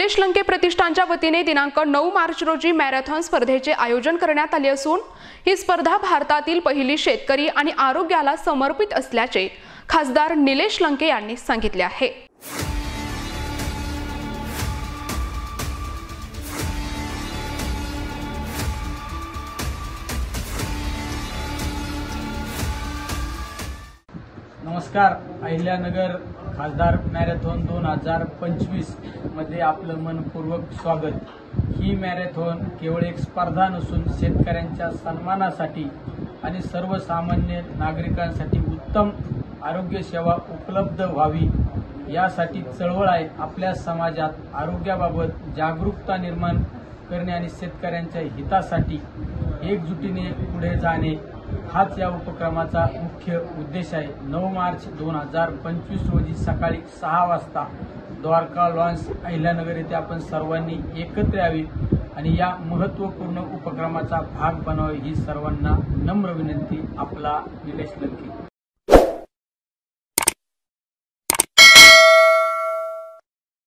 निलेश लंके प्रतिष्ठानच्या वतीने दिनांक 9 मार्च रोजी मॅरेथॉन स्पर्धेचे आयोजन करण्यात आले असून ही स्पर्धा भारतातील पहिली शेतकरी आणि आरोग्याला समर्पित असल्याचे खासदार निलेश लंके यांनी सांगितले आहे। नमस्कार। अहिल्यानगर खासदार मॅरेथॉन 2025 मध्ये आपलं मनपूर्वक स्वागत। ही मॅरेथॉन केवळ एक स्पर्धा नसून शेतकऱ्यांच्या सन्मानासाठी आणि सर्वसामान्य नागरिकांसाठी उत्तम आरोग्य सेवा उपलब्ध व्हावी यासाठी चळवळ आहे। आपल्या समाजात आरोग्याबाबत जागरूकता निर्माण करणे आणि शेतकऱ्यांच्या हितासाठी एकजुटीने पुढे जाणे हाच या उपक्रमाचा मुख्य उद्देश आहे। 9 मार्च 2025 रोजी सकाळी 6 वाजता द्वारका लॉन्स अहिल्यानगर येथे आपण सर्वांनी एकत्र यावे आणि या महत्त्वपूर्ण उपक्रमाचा भाग बनावे ही सर्वांना नम्र विनंती। आपला निलेश लंके।